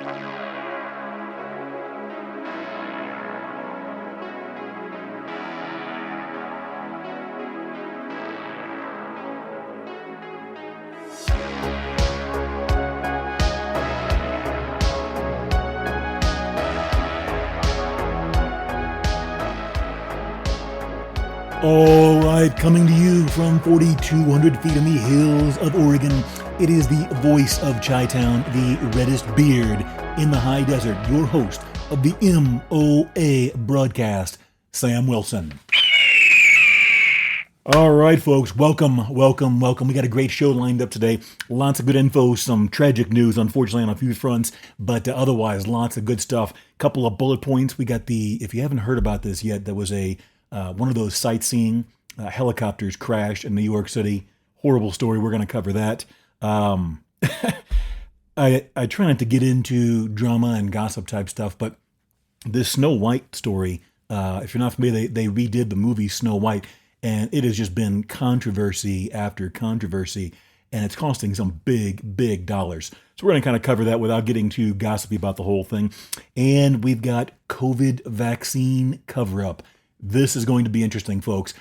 All right, coming to you from 4,200 feet in the hills of Oregon, it is the voice of Chi-Town, the Reddest Beard in the high desert, your host of the MOA broadcast, Sam Wilson. All right, folks, welcome. We got a great show lined up today. Lots of good info, some tragic news, unfortunately, on a few fronts, but otherwise, lots of good stuff. Couple of bullet points. We got if you haven't heard about this yet, there was one of those sightseeing helicopters crashed in New York City. Horrible story. We're going to cover that. I try not to get into drama and gossip type stuff, but this Snow White story, if you're not familiar, they redid the movie Snow White, and it has just been controversy after controversy, and it's costing some big dollars. So we're going to kind of cover that without getting too gossipy about the whole thing. And we've got COVID vaccine cover-up. This is going to be interesting, folks.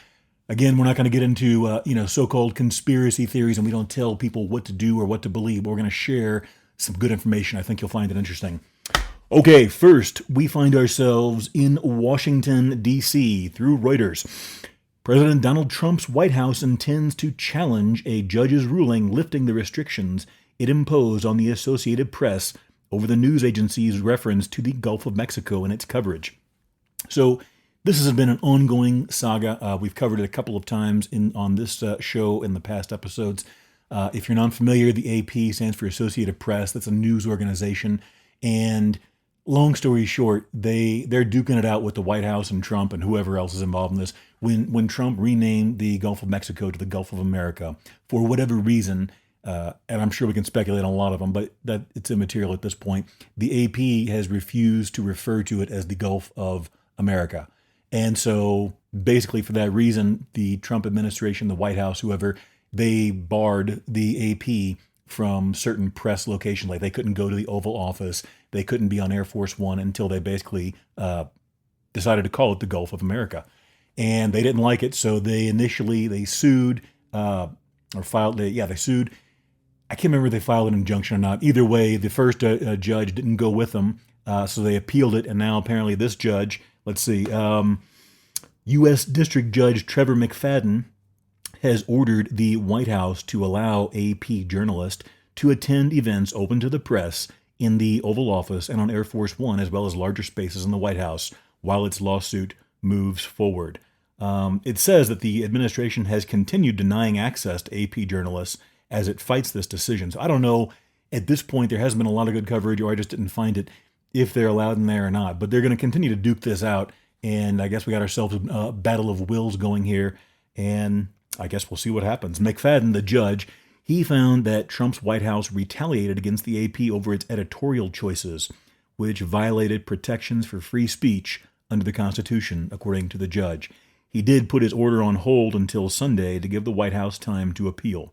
Again, we're not going to get into so-called conspiracy theories, and we don't tell people what to do or what to believe. But we're going to share some good information. I think you'll find it interesting. Okay, first, we find ourselves in Washington, D.C. through Reuters. President Donald Trump's White House intends to challenge a judge's ruling lifting the restrictions it imposed on the Associated Press over the news agency's reference to the Gulf of Mexico in its coverage. So, this has been an ongoing saga. We've covered it a couple of times on this show in the past episodes. If you're not familiar, the AP stands for Associated Press. That's a news organization. And long story short, they're duking it out with the White House and Trump and whoever else is involved in this. When Trump renamed the Gulf of Mexico to the Gulf of America, for whatever reason, and I'm sure we can speculate on a lot of them, but that it's immaterial at this point, the AP has refused to refer to it as the Gulf of America. And so basically for that reason, the Trump administration, the White House, whoever, they barred the AP from certain press locations. Like they couldn't go to the Oval Office. They couldn't be on Air Force One until they basically decided to call it the Gulf of America. And they didn't like it. So they sued they sued. I can't remember if they filed an injunction or not. Either way, the first judge didn't go with them. So they appealed it. And now apparently this judge, let's see, U.S. District Judge Trevor McFadden has ordered the White House to allow AP journalists to attend events open to the press in the Oval Office and on Air Force One, as well as larger spaces in the White House, while its lawsuit moves forward. It says that the administration has continued denying access to AP journalists as it fights this decision. So I don't know, at this point, there hasn't been a lot of good coverage, or I just didn't find it, if they're allowed in there or not. But they're going to continue to duke this out, and I guess we got ourselves a battle of wills going here, and I guess we'll see what happens. McFadden, the judge, he found that Trump's White House retaliated against the AP over its editorial choices, which violated protections for free speech under the Constitution, according to the judge. He did put his order on hold until Sunday to give the White House time to appeal.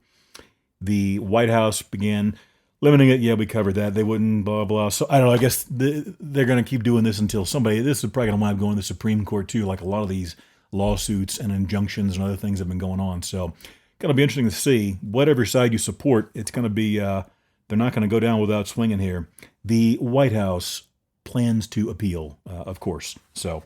The White House began limiting it. Yeah, we covered that. They wouldn't, blah, blah. So I don't know. I guess they're going to keep doing this until somebody, this is probably going to wind up going to the Supreme Court too, like a lot of these lawsuits and injunctions and other things have been going on. So going to be interesting to see whatever side you support. It's going to be, they're not going to go down without swinging here. The White House plans to appeal, of course. So,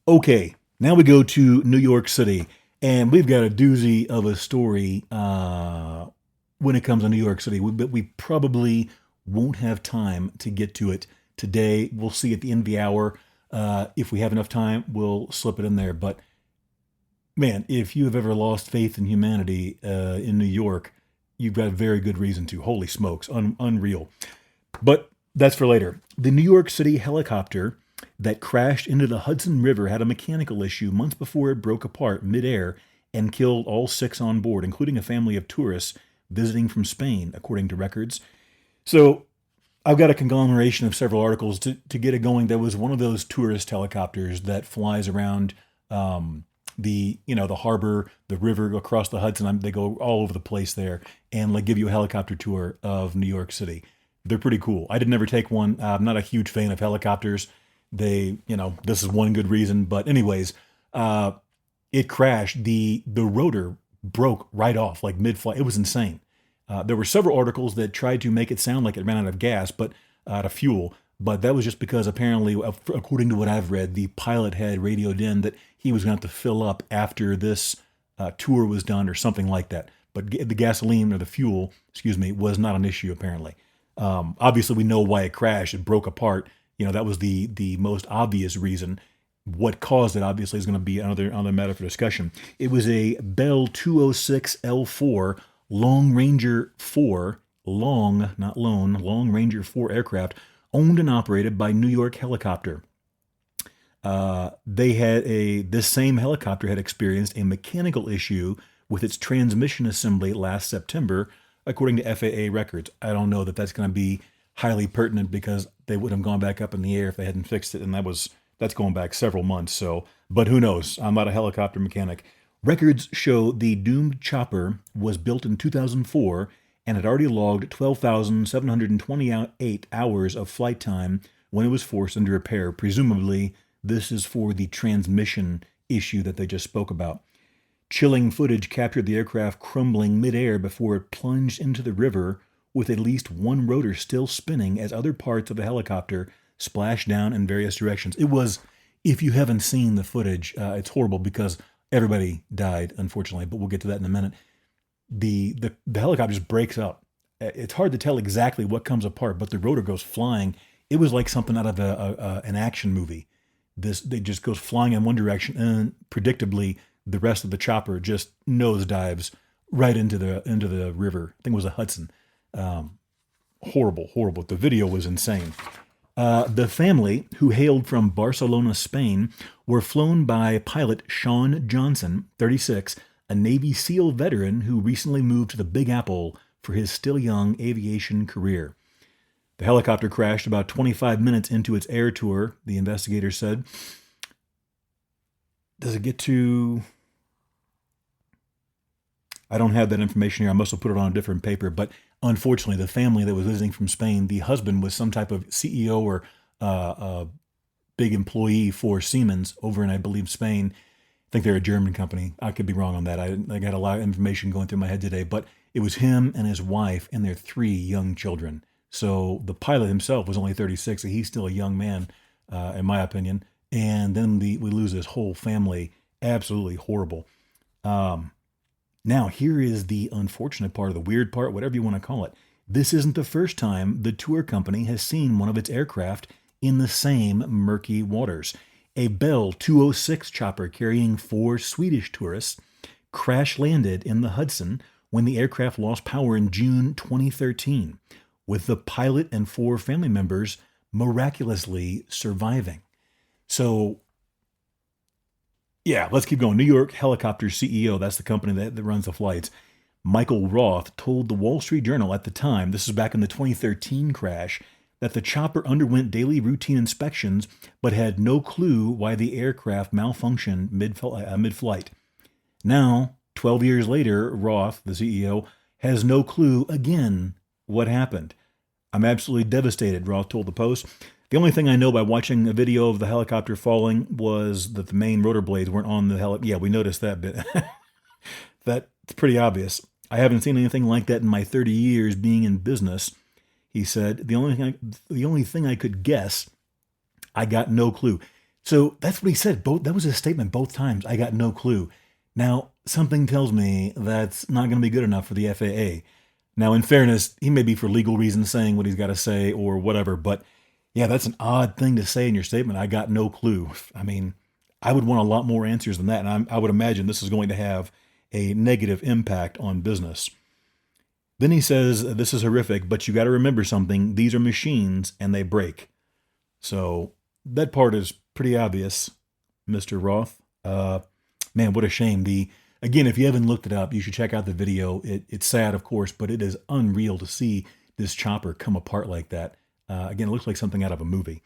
okay, now we go to New York City, and we've got a doozy of a story when it comes to New York City, but we probably won't have time to get to it today. We'll see at the end of the hour. If we have enough time, we'll slip it in there. But man, if you have ever lost faith in humanity in New York, you've got a very good reason to. Holy smokes, unreal. But that's for later. The New York City helicopter that crashed into the Hudson River had a mechanical issue months before it broke apart midair and killed all 6 on board, including a family of tourists visiting from Spain, according to records. So I've got a conglomeration of several articles to get it going. There was one of those tourist helicopters that flies around the harbor, the river, across the Hudson. They go all over the place there and give you a helicopter tour of New York City. They're pretty cool. I did never take one. I'm not a huge fan of helicopters. This is one good reason. But anyways, uh, it crashed. The rotor broke right off, like mid-flight. It was insane. There were several articles that tried to make it sound like it ran out of gas, but out of fuel. But that was just because apparently, according to what I've read, the pilot had radioed in that he was going to have to fill up after this tour was done or something like that. But the gasoline or the fuel, excuse me, was not an issue apparently. Obviously, we know why it crashed. It broke apart. That was the most obvious reason. What caused it, obviously, is going to be another matter for discussion. It was a Bell 206L4 Long Ranger 4, long, not lone, Long Ranger 4 aircraft, owned and operated by New York Helicopter. This same helicopter had experienced a mechanical issue with its transmission assembly last September, according to FAA records. I don't know that that's going to be highly pertinent because they would have gone back up in the air if they hadn't fixed it, and that's going back several months. So, but who knows? I'm not a helicopter mechanic. Records show the doomed chopper was built in 2004 and had already logged 12,728 hours of flight time when it was forced into repair. Presumably, this is for the transmission issue that they just spoke about. Chilling footage captured the aircraft crumbling midair before it plunged into the river, with at least one rotor still spinning as other parts of the helicopter splashed down in various directions. It was, if you haven't seen the footage, it's horrible because everybody died, unfortunately, but we'll get to that in a minute. The helicopter just breaks up. It's hard to tell exactly what comes apart, but the rotor goes flying. It was like something out of an action movie. It just goes flying in one direction, and predictably, the rest of the chopper just nosedives right into the river. I think it was the Hudson. Horrible. The video was insane. The family, who hailed from Barcelona, Spain, were flown by pilot Sean Johnson, 36, a Navy SEAL veteran who recently moved to the Big Apple for his still young aviation career. The helicopter crashed about 25 minutes into its air tour, the investigators said. Does it get to... I don't have that information here. I must have put it on a different paper. But unfortunately, the family that was visiting from Spain, the husband was some type of CEO or a big employee for Siemens over in, I believe, Spain. I think they're a German company. I could be wrong on that. I got a lot of information going through my head today. But it was him and his wife and their 3 young children. So the pilot himself was only 36. So he's still a young man, in my opinion. And then we lose this whole family. Absolutely horrible. Now, here is the unfortunate part, or the weird part, whatever you want to call it. This isn't the first time the tour company has seen one of its aircraft in the same murky waters. A Bell 206 chopper carrying 4 Swedish tourists crash-landed in the Hudson when the aircraft lost power in June 2013, with the pilot and 4 family members miraculously surviving. So, yeah, let's keep going. New York Helicopter CEO, that's the company that runs the flights, Michael Roth, told the Wall Street Journal at the time, this is back in the 2013 crash, that the chopper underwent daily routine inspections but had no clue why the aircraft malfunctioned mid-flight. Now, 12 years later, Roth, the CEO, has no clue again what happened. I'm absolutely devastated, Roth told the Post. The only thing I know by watching a video of the helicopter falling was that the main rotor blades weren't on the helicopter. Yeah, we noticed that bit. That's pretty obvious. I haven't seen anything like that in my 30 years being in business, he said. The only thing I could guess, I got no clue. So that's what he said. That was his statement both times. I got no clue. Now, something tells me that's not going to be good enough for the FAA. Now, in fairness, he may be for legal reasons saying what he's got to say or whatever, but yeah, that's an odd thing to say in your statement. I got no clue. I mean, I would want a lot more answers than that. And I would imagine this is going to have a negative impact on business. Then he says, this is horrific, but you got to remember something. These are machines and they break. So that part is pretty obvious, Mr. Roth. Man, what a shame. Again, if you haven't looked it up, you should check out the video. It's sad, of course, but it is unreal to see this chopper come apart like that. Again, it looks like something out of a movie.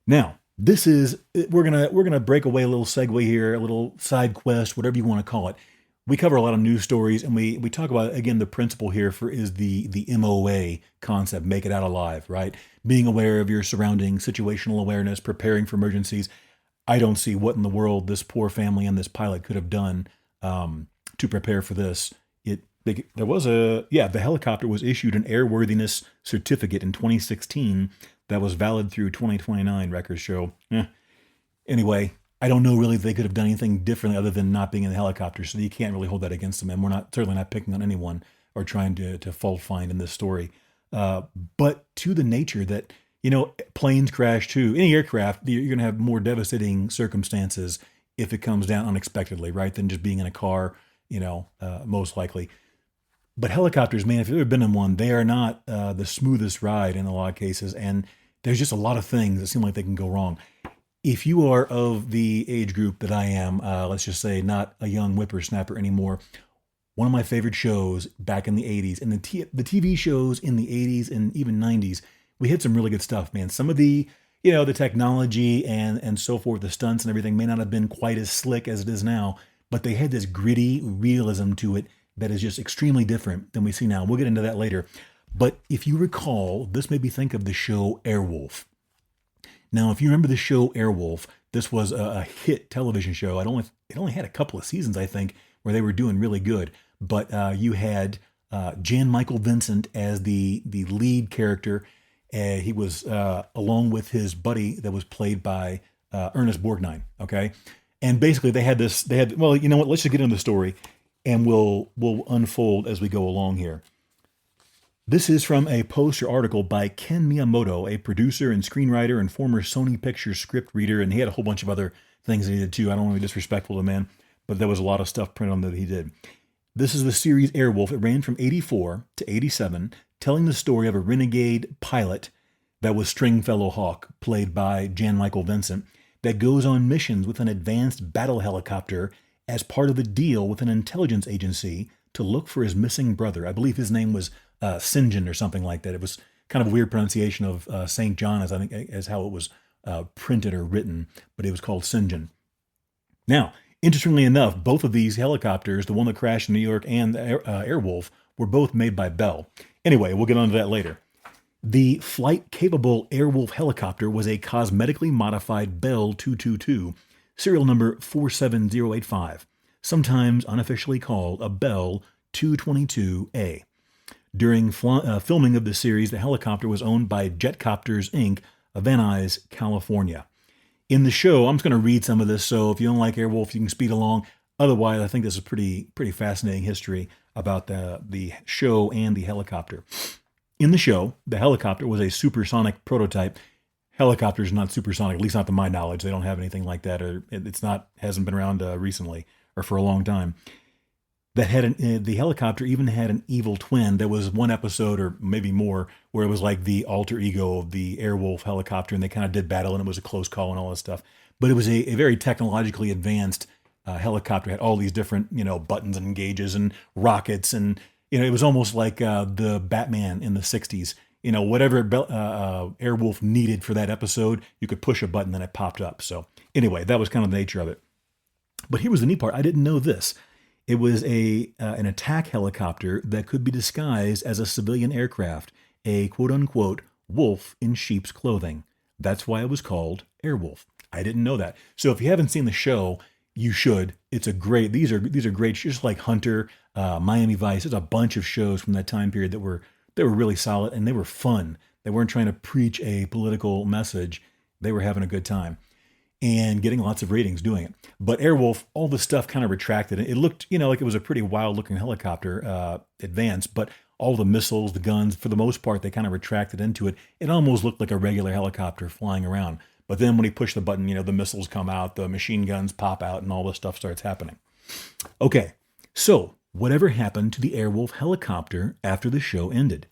Now, we're gonna break away a little segue here, a little side quest, whatever you want to call it. we cover a lot of news stories, and we talk about, again, the principle here for is the MOA concept, make it out alive, right? Being aware of your surroundings, situational awareness, preparing for emergencies. I don't see what in the world this poor family and this pilot could have done to prepare for this. There was the helicopter was issued an airworthiness certificate in 2016 that was valid through 2029. Records show. Anyway, I don't know really if they could have done anything differently other than not being in the helicopter, so you can't really hold that against them. And we're certainly not picking on anyone or trying to fault find in this story. But to the nature that, planes crash too. Any aircraft, you're going to have more devastating circumstances if it comes down unexpectedly, right, than just being in a car, most likely. But helicopters, man, if you've ever been in one, they are not the smoothest ride in a lot of cases. And there's just a lot of things that seem like they can go wrong. If you are of the age group that I am, let's just say not a young whippersnapper anymore, one of my favorite shows back in the 80s, and the TV shows in the 80s and even 90s, we had some really good stuff, man. Some of the, the technology and so forth, the stunts and everything may not have been quite as slick as it is now, but they had this gritty realism to it that is just extremely different than we see now. We'll get into that later. But if you recall, this made me think of the show Airwolf. Now, if you remember the show Airwolf, this was a hit television show. It only had a couple of seasons, I think, where they were doing really good. But you had Jan Michael Vincent as the lead character. He was along with his buddy that was played by Ernest Borgnine. Okay, and basically well, you know what? Let's just get into the story, and we'll unfold as we go along here. This is from a poster article by Ken Miyamoto, a producer and screenwriter and former Sony Pictures script reader, and he had a whole bunch of other things that he did too. I don't want to be disrespectful to the man, but there was a lot of stuff printed on that he did. This is the series Airwolf. It ran from 84 to 87, telling the story of a renegade pilot that was Stringfellow Hawk, played by Jan Michael Vincent, that goes on missions with an advanced battle helicopter as part of a deal with an intelligence agency to look for his missing brother. I believe his name was St. John or something like that. It was kind of a weird pronunciation of St. John, as how it was printed or written, but it was called St. John. Now, interestingly enough, both of these helicopters, the one that crashed in New York and the Airwolf, were both made by Bell. Anyway, we'll get onto that later. The flight-capable Airwolf helicopter was a cosmetically modified Bell 222, serial number 47085, sometimes unofficially called a Bell 222A. During filming of the series, the helicopter was owned by Jetcopters, Inc. of Van Nuys, California. In the show, I'm just going to read some of this, so if you don't like Airwolf, you can speed along. Otherwise, I think this is pretty fascinating history about the show and the helicopter. In the show, the helicopter was a supersonic prototype. Helicopters not supersonic, at least not to my knowledge. They don't have anything like that, or hasn't been around recently or for a long time. The helicopter even had an evil twin. There was one episode, or maybe more, where it was like the alter ego of the Airwolf helicopter, and they kind of did battle, and it was a close call and all this stuff. But it was a very technologically advanced helicopter. It had all these different, buttons and gauges and rockets, and it was almost like the Batman in the 60s. Whatever Airwolf needed for that episode, you could push a button and it popped up. So anyway, that was kind of the nature of it. But here was the neat part. I didn't know this. It was an attack helicopter that could be disguised as a civilian aircraft, a quote-unquote wolf in sheep's clothing. That's why it was called Airwolf. I didn't know that. So if you haven't seen the show, you should. These are great shows, just like Hunter, Miami Vice. There's a bunch of shows from that time period that were really solid, and they were fun. They weren't trying to preach a political message. They were having a good time and getting lots of ratings doing it. But Airwolf, all the stuff kind of retracted. It looked, like it was a pretty wild-looking helicopter, advanced, but all the missiles, the guns, for the most part, they kind of retracted into it. It almost looked like a regular helicopter flying around. But then when he pushed the button, the missiles come out, the machine guns pop out, and all this stuff starts happening. Okay, so whatever happened to the Airwolf helicopter after the show ended?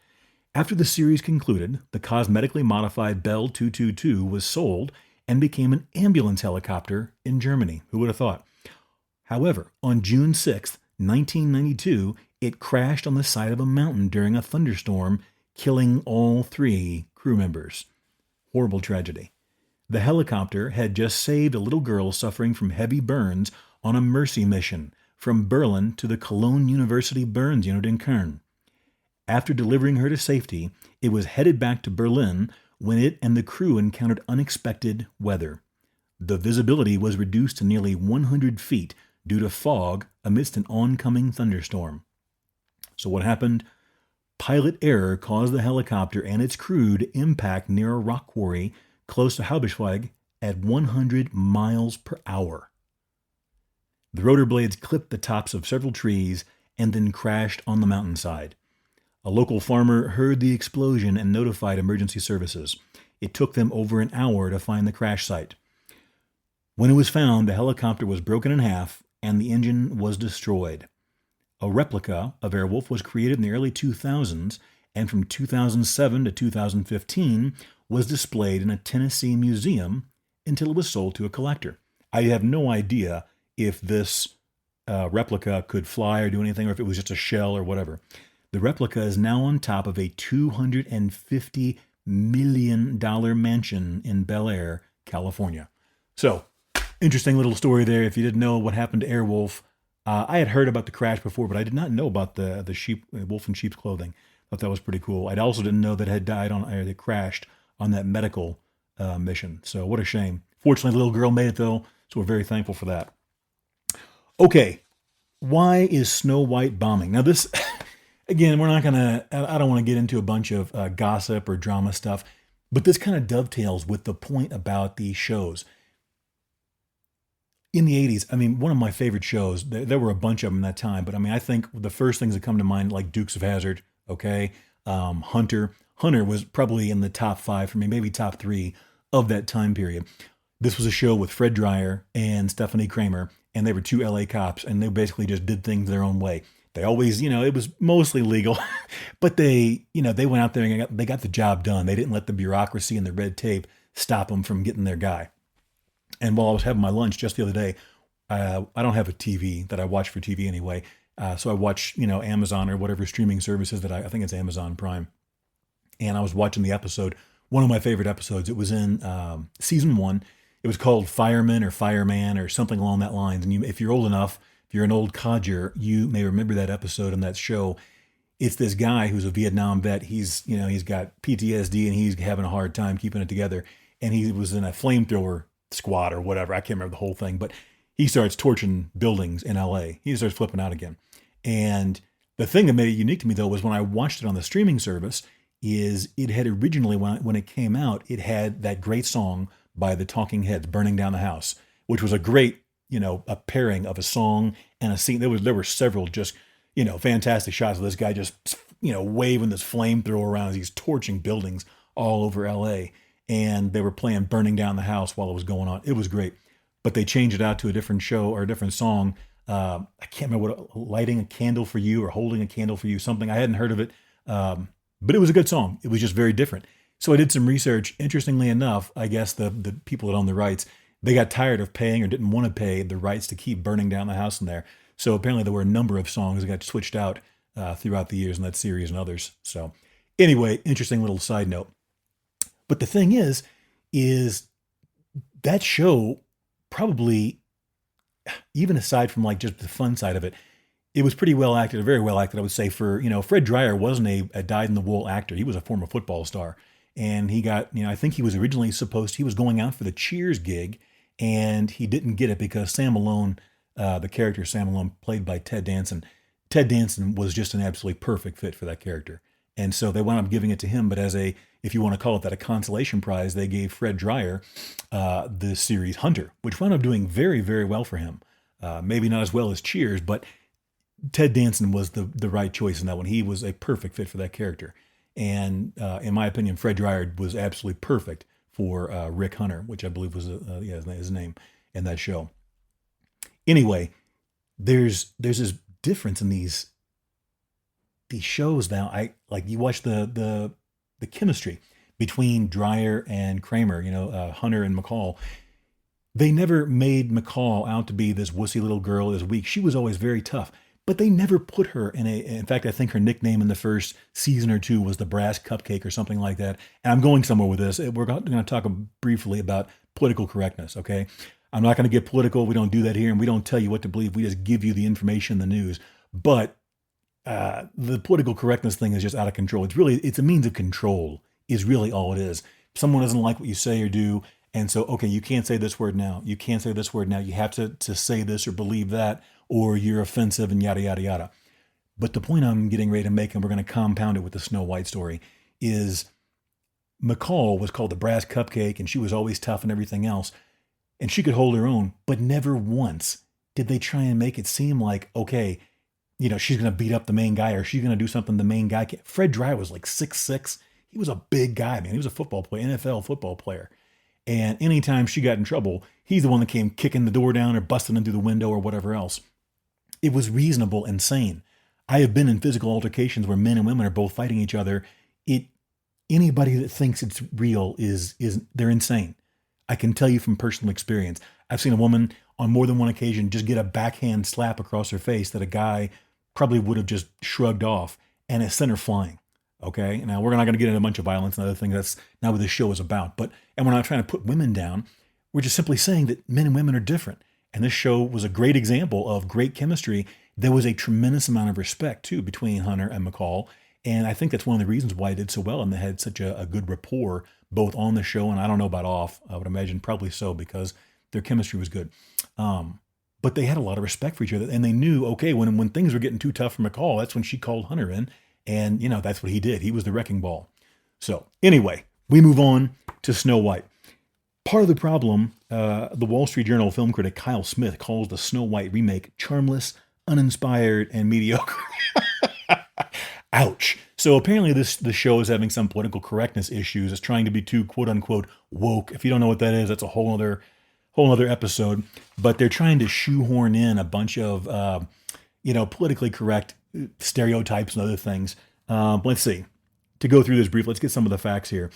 After the series concluded, the cosmetically modified Bell 222 was sold and became an ambulance helicopter in Germany. Who would have thought? However, on June 6, 1992, it crashed on the side of a mountain during a thunderstorm, killing all 3 crew members. Horrible tragedy. The helicopter had just saved a little girl suffering from heavy burns on a mercy mission from Berlin to the Cologne University Burns unit in Köln. After delivering her to safety, it was headed back to Berlin when it and the crew encountered unexpected weather. The visibility was reduced to nearly 100 feet due to fog amidst an oncoming thunderstorm. So what happened? Pilot error caused the helicopter and its crew to impact near a rock quarry close to Haubesweg at 100 miles per hour. The rotor blades clipped the tops of several trees and then crashed on the mountainside. A local farmer heard the explosion and notified emergency services. It took them over an hour to find the crash site. When it was found, the helicopter was broken in half and the engine was destroyed. A replica of Airwolf was created in the early 2000s, and from 2007 to 2015 was displayed in a Tennessee museum until it was sold to a collector. I have no idea if this replica could fly or do anything, or if it was just a shell or whatever. The replica is now on top of a $250 million mansion in Bel Air, California. So, interesting little story there. If you didn't know what happened to Airwolf, I had heard about the crash before, but I did not know about the sheep, wolf in sheep's clothing. Thought that was pretty cool. I also didn't know that it had died on, or it crashed on that medical mission. So what a shame. Fortunately, the little girl made it though, so we're very thankful for that. Okay, why is Snow White bombing? Now this, again, I don't want to get into a bunch of gossip or drama stuff, but this kind of dovetails with the point about these shows. In the 80s, I mean, one of my favorite shows, there were a bunch of them in that time, but I mean, I think the first things that come to mind, like Dukes of Hazzard, okay, Hunter. Hunter was probably in the top 5 for me, maybe top 3 of that time period. This was a show with Fred Dryer and Stephanie Kramer, and they were 2 LA cops, and they basically just did things their own way. They always, it was mostly legal, but they went out there and they got the job done. They didn't let the bureaucracy and the red tape stop them from getting their guy. And while I was having my lunch just the other day, I don't have a TV that I watch for TV anyway. So I watch, Amazon or whatever streaming services that I think it's Amazon Prime. And I was watching the episode, one of my favorite episodes. It was in season 1. It was called Fireman or Fireman or something along that lines. And if you're old enough, if you're an old codger, you may remember that episode and that show. It's this guy who's a Vietnam vet. He's got PTSD and he's having a hard time keeping it together. And he was in a flamethrower squad or whatever. I can't remember the whole thing, but he starts torching buildings in LA. He starts flipping out again. And the thing that made it unique to me though was when I watched it on the streaming service is it had originally, when it came out, it had that great song by the Talking Heads, Burning Down the House, which was a great, a pairing of a song and a scene. There were several just, fantastic shots of this guy just, waving this flamethrower around as he's torching buildings all over LA. And they were playing Burning Down the House while it was going on. It was great. But they changed it out to a different show or a different song. I can't remember Lighting a Candle for You or Holding a Candle for You, something. I hadn't heard of it. But it was a good song. It was just very different. So I did some research. Interestingly enough, I guess the people that own the rights, they got tired of paying or didn't want to pay the rights to keep Burning Down the House in there. So apparently there were a number of songs that got switched out throughout the years in that series and others. So anyway, interesting little side note. But the thing is that show probably, even aside from like just the fun side of it, it was pretty well acted, very well acted, I would say. For, Fred Dryer wasn't a dyed-in-the-wool actor. He was a former football star. And he got, I think he was originally he was going out for the Cheers gig, and he didn't get it because Sam Malone, the character Sam Malone, played by Ted Danson was just an absolutely perfect fit for that character. And so they wound up giving it to him, but as if you want to call it that, a consolation prize, they gave Fred Dryer the series Hunter, which wound up doing very, very well for him. Maybe not as well as Cheers, but Ted Danson was the right choice in that one. He was a perfect fit for that character. And in my opinion, Fred Dryer was absolutely perfect for Rick Hunter, which I believe was his name in that show. Anyway, there's this difference in these shows now. You watch the chemistry between Dryer and Kramer, Hunter and McCall. They never made McCall out to be this wussy little girl, this weak. She was always very tough. But they never put her in fact, I think her nickname in the first season or 2 was the Brass Cupcake or something like that. And I'm going somewhere with this. We're going to talk briefly about political correctness, okay? I'm not going to get political. We don't do that here, and we don't tell you what to believe. We just give you the information, the news. But the political correctness thing is just out of control. It's a means of control is really all it is. Someone doesn't like what you say or do, and so, okay, you can't say this word now. You can't say this word now. You have to say this or believe that, or you're offensive and yada, yada, yada. But the point I'm getting ready to make, and we're going to compound it with the Snow White story, is McCall was called the brass cupcake, and she was always tough and everything else, and she could hold her own, but never once did they try and make it seem like, okay, she's going to beat up the main guy, or she's going to do something the main guy can't. Fred Dry was like 6'6". He was a big guy, man. He was a football player, NFL football player. And anytime she got in trouble, he's the one that came kicking the door down or busting in through the window or whatever else. It was reasonable and sane. I have been in physical altercations where men and women are both fighting each other. Anybody that thinks it's real is they're insane. I can tell you from personal experience. I've seen a woman on more than one occasion just get a backhand slap across her face that a guy probably would have just shrugged off, and it sent her flying. Okay. Now we're not going to get into a bunch of violence and other things. That's not what this show is about. And we're not trying to put women down. We're just simply saying that men and women are different. And this show was a great example of great chemistry. There was a tremendous amount of respect too between Hunter and McCall. And I think that's one of the reasons why it did so well. And they had such a good rapport both on the show, and I don't know about off. I would imagine probably so, because their chemistry was good. But they had a lot of respect for each other, and they knew, okay, when things were getting too tough for McCall, that's when she called Hunter in, and that's what he did. He was the wrecking ball. So anyway, we move on to Snow White. Part of the problem, the Wall Street Journal film critic Kyle Smith calls the Snow White remake charmless, uninspired, and mediocre. Ouch. So apparently the show is having some political correctness issues. It's trying to be too quote unquote woke. If you don't know what that is, that's a whole other episode. But they're trying to shoehorn in a bunch of politically correct stereotypes and other things. Let's see. To go through this brief, let's get some of the facts here.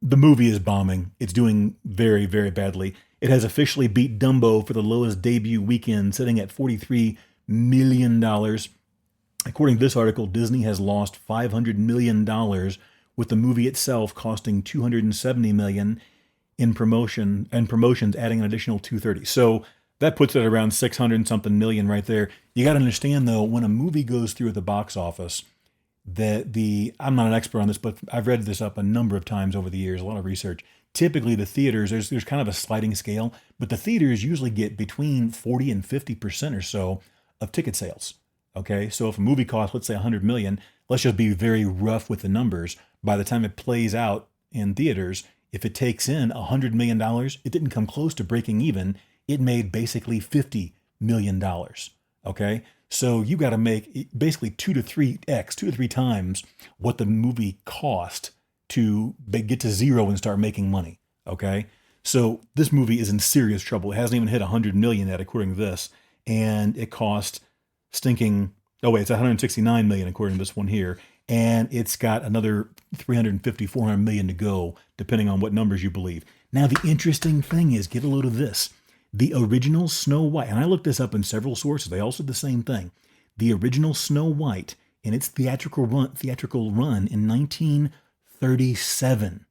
The movie is bombing. It's doing very, very badly. It has officially beat Dumbo for the lowest debut weekend, sitting at $43 million. According to this article, Disney has lost $500 million, with the movie itself costing $270 million in promotions, adding an additional $230. So that puts it around 600 something million right there. You got to understand though, when a movie goes through at the box office, I'm not an expert on this, but I've read this up a number of times over the years, a lot of research. Typically the theaters, there's kind of a sliding scale, but the theaters usually get between 40 and 50% or so of ticket sales. Okay, so if a movie costs, let's say 100 million, let's just be very rough with the numbers. By the time it plays out in theaters, if it takes in $100 million, it didn't come close to breaking even. It made basically $50 million. Okay, so you got to make basically 2 to 3 times what the movie cost to get to zero and start making money. Okay, so this movie is in serious trouble. It hasn't even hit 100 million yet, according to this, and it cost it's 169 million according to this one here, and it's got another 400 million to go, depending on what numbers you believe. Now the interesting thing is, get a load of this. The original Snow White, and I looked this up in several sources, they all said the same thing. The original Snow White, in its theatrical run in 1937,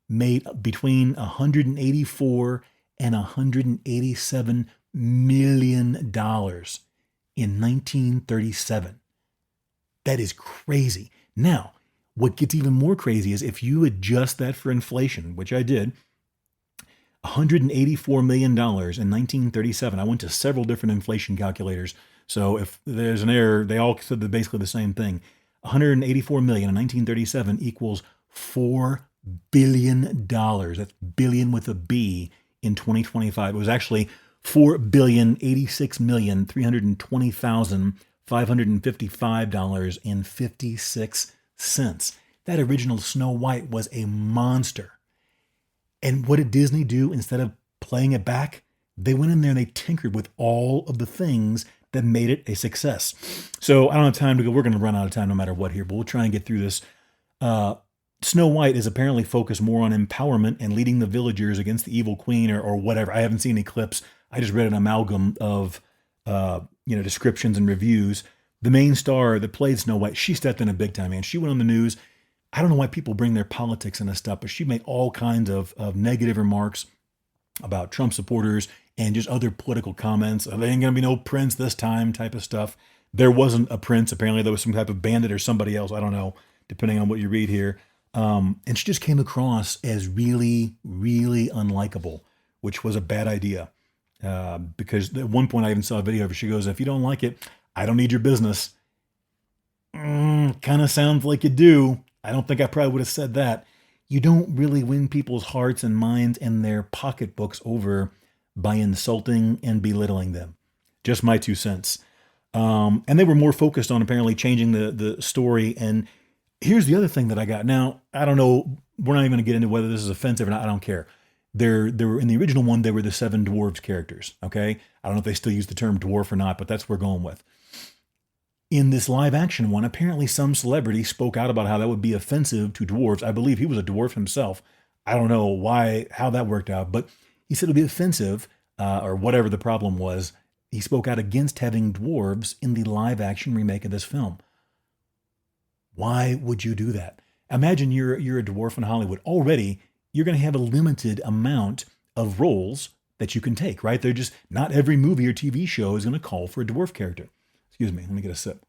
made between 184 and 187 million dollars. In 1937. That is crazy. Now, what gets even more crazy is if you adjust that for inflation, which I did, $184 million in 1937. I went to several different inflation calculators. So if there's an error, they all said basically the same thing. 184 million in 1937 equals $4 billion. That's billion with a B in 2025. It was actually $4,086,320,555.56. That original Snow White was a monster. And what did Disney do instead of playing it back? They went in there and they tinkered with all of the things that made it a success. So I don't have time to go. We're going to run out of time no matter what here, but we'll try and get through this. Snow White is apparently focused more on empowerment and leading the villagers against the evil queen or whatever. I haven't seen any clips. I just read an amalgam of descriptions and reviews. The main star that played Snow White, she stepped in a big time, man. She went on the news. I don't know why people bring their politics and this stuff, but she made all kinds of negative remarks about Trump supporters, and just other political comments. There ain't going to be no prince this time type of stuff. There wasn't a prince. Apparently there was some type of bandit or somebody else. I don't know, depending on what you read here. And she just came across as really, really unlikable, which was a bad idea. Because at one point I even saw a video of her. She goes, if you don't like it, I don't need your business. Kind of sounds like you do. I don't think I probably would have said that. You don't really win people's hearts and minds and their pocketbooks over by insulting and belittling them. Just my 2 cents. And they were more focused on apparently changing the story. And here's the other thing that I got. Now, I don't know. We're not even going to get into whether this is offensive or not. I don't care. There were in the original one, there were the 7 dwarves characters. Okay. I don't know if they still use the term dwarf or not, but that's what we're going with. In this live action one, apparently some celebrity spoke out about how that would be offensive to dwarves. I believe he was a dwarf himself. I don't know how that worked out, but he said it would be offensive, or whatever the problem was. He spoke out against having dwarves in the live action remake of this film. Why would you do that? Imagine you're a dwarf in Hollywood. Already, you're going to have a limited amount of roles that you can take, right? They're just, not every movie or TV show is going to call for a dwarf character. Excuse me, let me get a sip.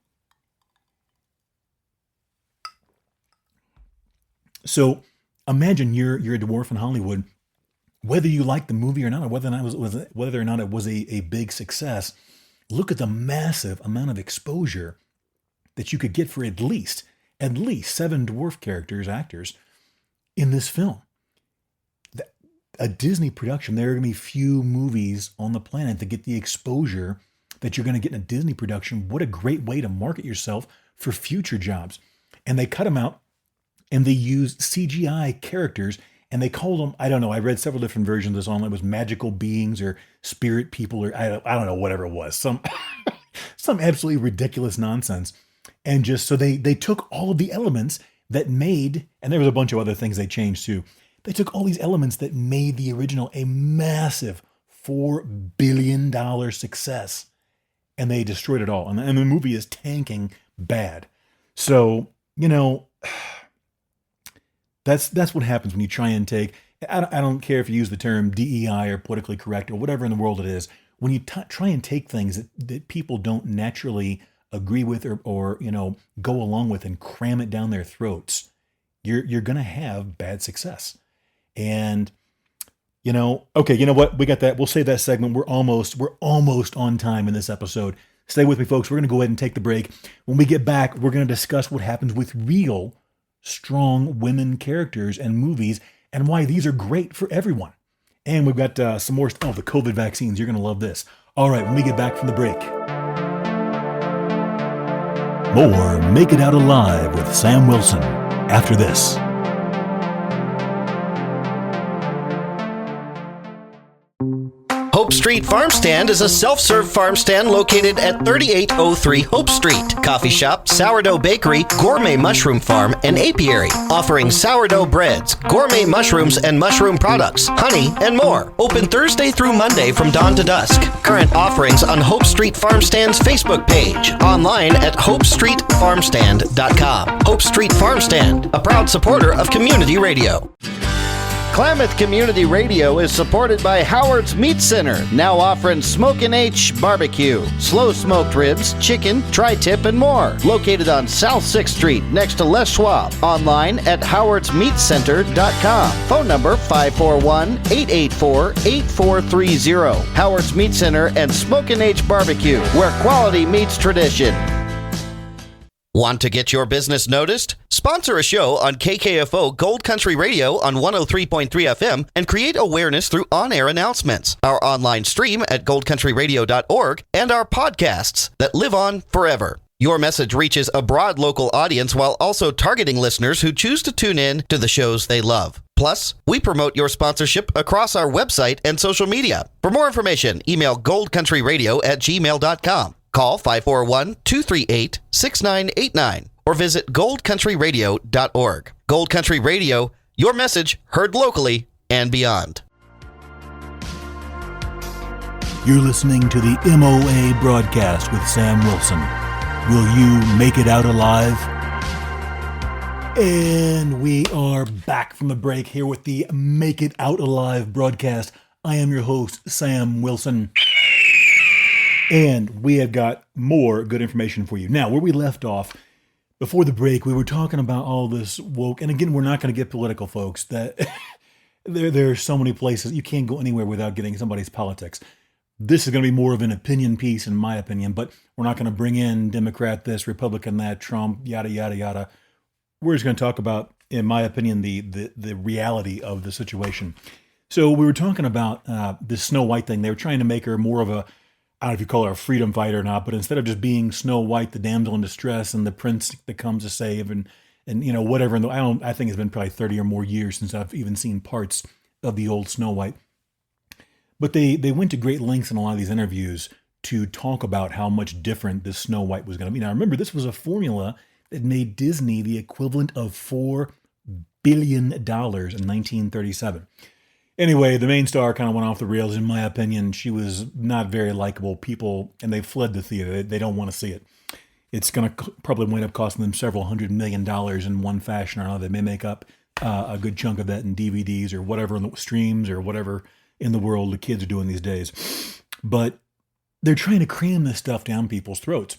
So imagine you're a dwarf in Hollywood, whether you like the movie or not, or whether or not it was a big success. Look at the massive amount of exposure that you could get for at least 7 dwarf actors in this film. A Disney production, there are going to be few movies on the planet that get the exposure that you're going to get in a Disney production. What a great way to market yourself for future jobs. And they cut them out and they used CGI characters and they called them, I don't know, I read several different versions of this online. It was magical beings or spirit people or I don't know, whatever it was. Some absolutely ridiculous nonsense. And just so they took all of the elements that made, and there was a bunch of other things they changed too. They took all these elements that made the original a massive $4 billion success. And they destroyed it all. And the movie is tanking bad. So, that's what happens when you try and take, I don't care if you use the term DEI or politically correct or whatever in the world it is. When you try and take things that people don't naturally agree with or go along with and cram it down their throats, you're going to have bad success. And okay, you know what? We got that. We'll save that segment. We're almost on time in this episode. Stay with me, folks. We're going to go ahead and take the break. When we get back, we're going to discuss what happens with real, strong women characters and movies and why these are great for everyone. And we've got some more, the COVID vaccines. You're going to love this. All right, when we get back from the break. More Make It Out Alive with Sam Wilson after this. Hope Street Farm Stand is a self-serve farm stand located at 3803 Hope Street. Coffee shop, sourdough bakery, gourmet mushroom farm, and apiary. Offering sourdough breads, gourmet mushrooms and mushroom products, honey, and more. Open Thursday through Monday from dawn to dusk. Current offerings on Hope Street Farm Stand's Facebook page. Online at hopestreetfarmstand.com. Hope Street Farm Stand, a proud supporter of community radio. Klamath Community Radio is supported by Howard's Meat Center, now offering Smokin' H Barbecue, slow smoked ribs, chicken, tri-tip, and more. Located on South 6th Street next to Les Schwab. Online at howardsmeatcenter.com. Phone number 541-884-8430. Howard's Meat Center and Smokin' H Barbecue, where quality meets tradition. Want to get your business noticed? Sponsor a show on KKFO Gold Country Radio on 103.3 FM and create awareness through on-air announcements, our online stream at goldcountryradio.org, and our podcasts that live on forever. Your message reaches a broad local audience while also targeting listeners who choose to tune in to the shows they love. Plus, we promote your sponsorship across our website and social media. For more information, email goldcountryradio@gmail.com. Call 541-238-6989 or visit goldcountryradio.org. Gold Country Radio, your message heard locally and beyond. You're listening to the MOA broadcast with Sam Wilson. Will you make it out alive? And we are back from the break here with the Make It Out Alive broadcast. I am your host, Sam Wilson. And we have got more good information for you. Now, where we left off, before the break, we were talking about all this woke. And again, we're not going to get political, folks. That there are so many places. You can't go anywhere without getting somebody's politics. This is going to be more of an opinion piece, in my opinion. But we're not going to bring in Democrat this, Republican that, Trump, yada, yada, yada. We're just going to talk about, in my opinion, the reality of the situation. So we were talking about this Snow White thing. They were trying to make her more of a, I don't know if you call her a freedom fighter or not, but instead of just being Snow White, the damsel in distress and the prince that comes to save and you know, whatever. And I think it's been probably 30 or more years since I've even seen parts of the old Snow White. But they went to great lengths in a lot of these interviews to talk about how much different this Snow White was going to be. Now, remember, this was a formula that made Disney the equivalent of $4 billion in 1937. Anyway, the main star kind of went off the rails, in my opinion. She was not very likable. People, and they fled the theater. They don't want to see it. It's going to probably wind up costing them several $100 million in one fashion or another. They may make up a good chunk of that in DVDs or whatever, in the streams or whatever in the world the kids are doing these days. But they're trying to cram this stuff down people's throats.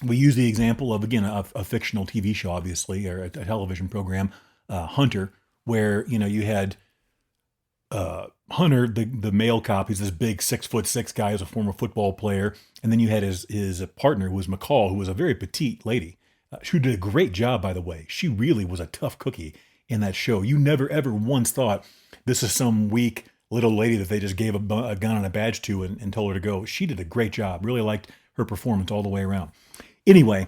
We use the example of, again, a fictional TV show, obviously, or a television program, Hunter, where, you know, you had Hunter, the male cop. He's this big 6'6" guy who's a former football player. And then you had his partner, who was McCall, who was a very petite lady. She did a great job, by the way. She really was a tough cookie in that show. You never, ever once thought this is some weak little lady that they just gave a gun and a badge to and told her to go. She did a great job. Really liked her performance all the way around. Anyway,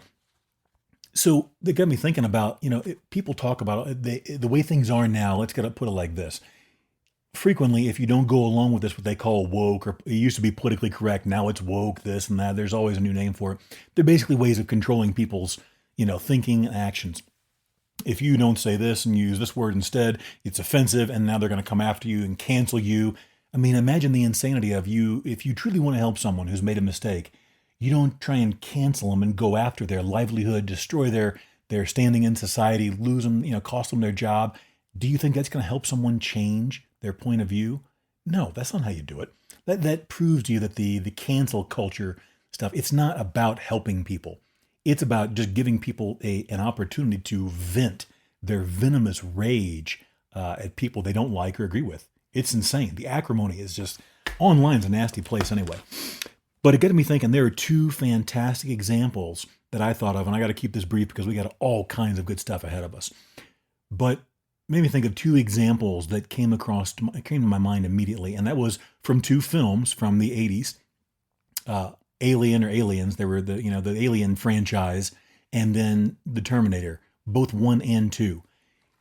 so they got me thinking about, you know, people talk about the way things are now. Let's put it like this. Frequently, if you don't go along with this, what they call woke, or it used to be politically correct, now it's woke, this and that. There's always a new name for it. They're basically ways of controlling people's, you know, thinking and actions. If you don't say this and use this word instead, it's offensive, and now they're going to come after you and cancel you. I mean, imagine the insanity of you. If you truly want to help someone who's made a mistake, you don't try and cancel them and go after their livelihood, destroy their standing in society, lose them, you know, cost them their job. Do you think that's going to help someone change their point of view? No, that's not how you do it. That proves to you that the cancel culture stuff, it's not about helping people. It's about just giving people an opportunity to vent their venomous rage at people they don't like or agree with. It's insane. The acrimony is just, online's a nasty place anyway. But it got me thinking, there are two fantastic examples that I thought of, and I got to keep this brief because we got all kinds of good stuff ahead of us. But made me think of two examples that came to my mind immediately, and that was from two films from the 80s. Alien or Aliens, they were the Alien franchise, and then the Terminator, both 1 and 2.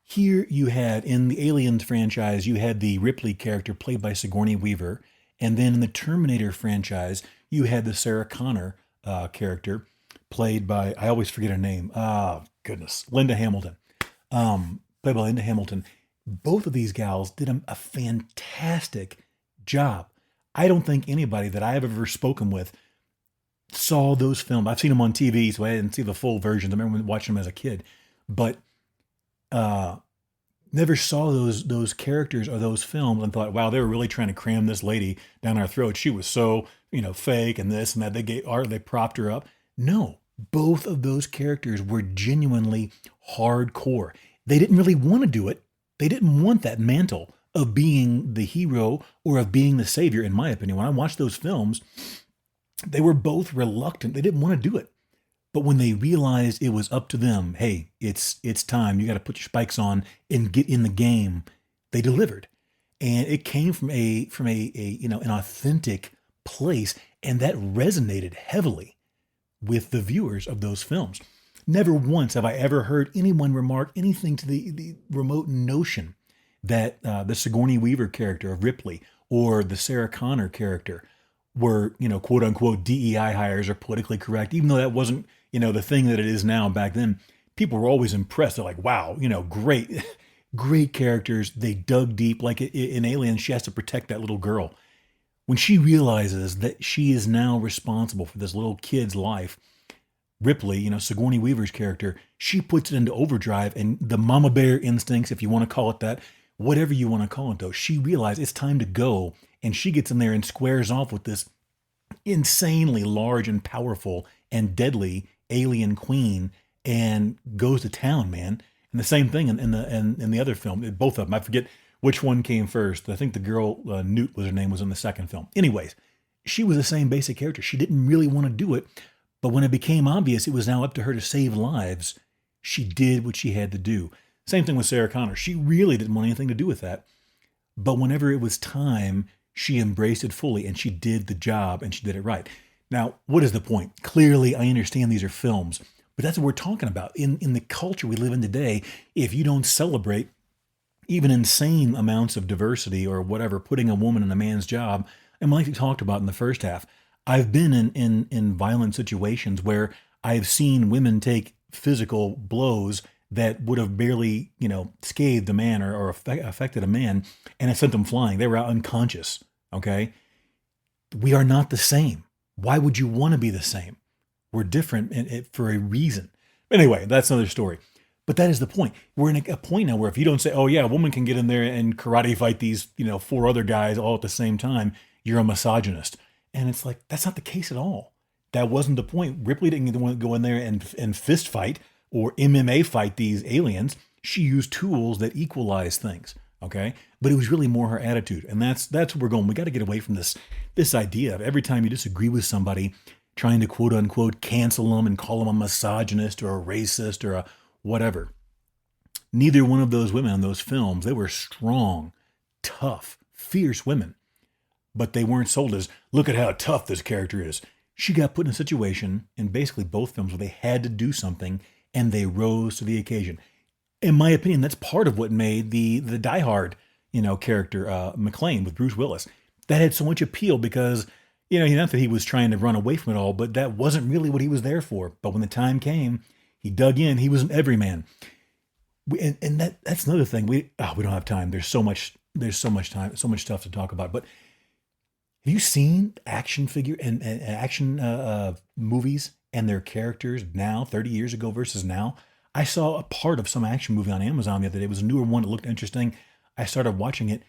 Here you had, in the Aliens franchise, you had the Ripley character played by Sigourney Weaver, and then in the Terminator franchise, you had the Sarah Connor character played by, I always forget her name, Linda Hamilton. Played by Linda Hamilton. Both of these gals did a fantastic job. I don't think anybody that I have ever spoken with saw those films. I've seen them on TV, so I didn't see the full versions. I remember watching them as a kid, but never saw those characters or those films and thought, wow, they were really trying to cram this lady down our throat. She was so, you know, fake and this and that. They propped her up. No, both of those characters were genuinely hardcore. They didn't really want to do it. They didn't want that mantle of being the hero or of being the savior, in my opinion. When I watched those films, they were both reluctant. They didn't want to do it. But when they realized it was up to them, hey, it's time. You got to put your spikes on and get in the game. They delivered. And it came from an authentic place, and that resonated heavily with the viewers of those films. Never once have I ever heard anyone remark anything to the remote notion that the Sigourney Weaver character of Ripley or the Sarah Connor character were, you know, quote unquote DEI hires or politically correct, even though that wasn't, you know, the thing that it is now. Back then, people were always impressed. They're like, wow, you know, great characters. They dug deep. Like in Alien, she has to protect that little girl. When she realizes that she is now responsible for this little kid's life, Ripley, you know, Sigourney Weaver's character, she puts it into overdrive, and the mama bear instincts, if you want to call it that, whatever you want to call it though, she realized it's time to go and she gets in there and squares off with this insanely large and powerful and deadly alien queen and goes to town, man. And the same thing in the other film, both of them. I forget which one came first. I think the girl, Newt was her name, was in the second film. Anyways, she was the same basic character. She didn't really want to do it, but when it became obvious it was now up to her to save lives, she did what she had to do. Same thing with Sarah Connor. She really didn't want anything to do with that. But whenever it was time, she embraced it fully and she did the job and she did it right. Now, what is the point? Clearly, I understand these are films, but that's what we're talking about. In the culture we live in today, if you don't celebrate even insane amounts of diversity or whatever, putting a woman in a man's job, and like we talked about in the first half, I've been in violent situations where I've seen women take physical blows that would have barely, scathed a man or affected a man, and it sent them flying. They were out unconscious, okay? We are not the same. Why would you want to be the same? We're different for a reason. Anyway, that's another story. But that is the point. We're in a point now where if you don't say, oh yeah, a woman can get in there and karate fight these, 4 other guys all at the same time, you're a misogynist. And it's like, that's not the case at all. That wasn't the point. Ripley didn't want to go in there and fist fight or MMA fight these aliens. She used tools that equalize things, okay? But it was really more her attitude. And that's where we're going. We got to get away from this idea of every time you disagree with somebody, trying to quote unquote cancel them and call them a misogynist or a racist or a whatever. Neither one of those women in those films, they were strong, tough, fierce women. But they weren't sold as, look at how tough this character is. She got put in a situation in basically both films where they had to do something and they rose to the occasion. In my opinion, that's part of what made the Die Hard, character, McClane with Bruce Willis. That had so much appeal because, not that he was trying to run away from it all, but that wasn't really what he was there for. But when the time came, he dug in. He was an everyman. And that's another thing. We don't have time. There's so much time, so much stuff to talk about. But have you seen action figure and action movies and their characters now, 30 years ago versus now? I saw a part of some action movie on Amazon the other day. It was a newer one. It looked interesting. I started watching it.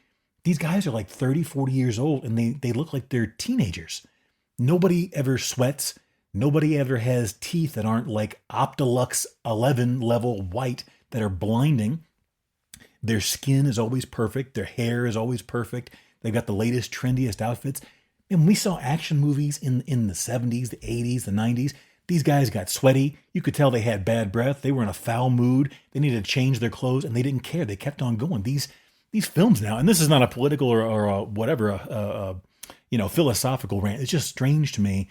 These guys are like 30, 40 years old, and they look like they're teenagers. Nobody ever sweats. Nobody ever has teeth that aren't like Optilux 11 level white that are blinding. Their skin is always perfect. Their hair is always perfect. They've got the latest, trendiest outfits. And we saw action movies in the 70s, the 80s, the 90s. These guys got sweaty. You could tell they had bad breath. They were in a foul mood. They needed to change their clothes, and they didn't care. They kept on going. These films now, and this is not a political or a whatever, philosophical rant. It's just strange to me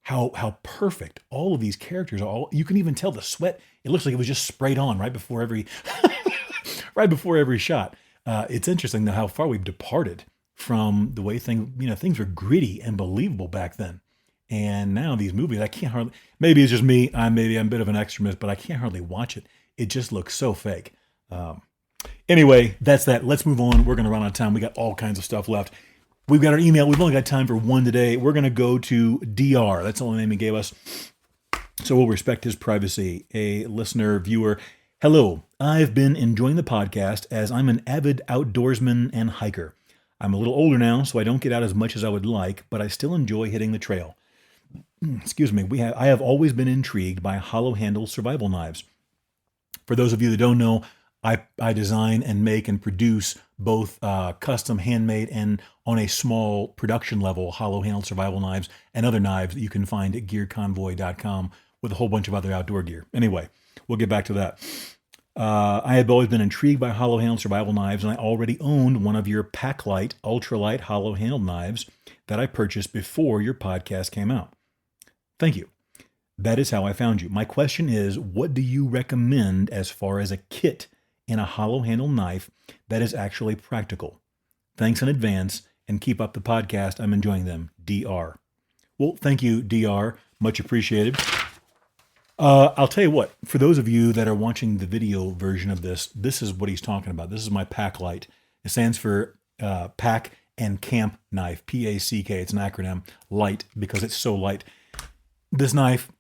how perfect all of these characters are. You can even tell the sweat. It looks like it was just sprayed on right before every shot. It's interesting though how far we've departed from the way things were gritty and believable back then. And now these movies, I can't hardly, maybe it's just me, I'm a bit of an extremist, but I can't hardly watch it. It just looks so fake. Anyway, that's that. Let's move on. We're going to run out of time. We got all kinds of stuff left. We've got our email. We've only got time for one today. We're going to go to DR. That's the only name he gave us. So we'll respect his privacy. A listener, viewer. Hello. I've been enjoying the podcast as I'm an avid outdoorsman and hiker. I'm a little older now, so I don't get out as much as I would like, but I still enjoy hitting the trail. Excuse me. I have always been intrigued by hollow handle survival knives. For those of you that don't know, I design and make and produce both custom handmade and on a small production level hollow handle survival knives and other knives that you can find at gearconvoy.com with a whole bunch of other outdoor gear. Anyway, we'll get back to that. I have always been intrigued by hollow handle survival knives, and I already owned one of your Packlight ultralight hollow handle knives that I purchased before your podcast came out. Thank you. That is how I found you. My question is, what do you recommend as far as a kit in a hollow handle knife that is actually practical? Thanks in advance, and keep up the podcast. I'm enjoying them. DR. Well, thank you, DR. Much appreciated. I'll tell you what, for those of you that are watching the video version of this is what he's talking about. This is my Packlight. It stands for Pack and Camp Knife, PACK. It's an acronym, light, because it's so light. This knife,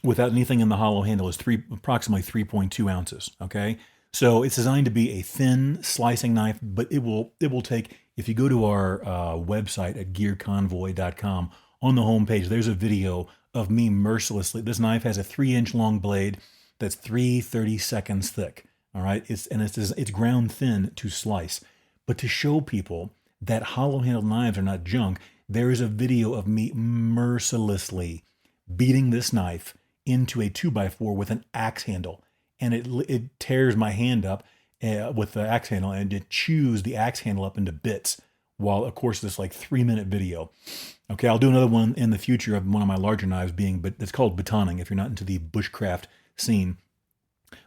without anything in the hollow handle, is approximately 3.2 ounces, okay? So it's designed to be a thin slicing knife, but it will take, if you go to our website at gearconvoy.com, on the homepage, there's a video of me mercilessly. This knife has a 3-inch long blade that's 3/32 thick. All right, it's ground thin to slice. But to show people that hollow-handled knives are not junk, there is a video of me mercilessly beating this knife into a 2x4 with an axe handle, and it tears my hand up with the axe handle, and it chews the axe handle up into bits. While, of course, this like 3-minute video. Okay, I'll do another one in the future of one of my larger knives but it's called batoning if you're not into the bushcraft scene.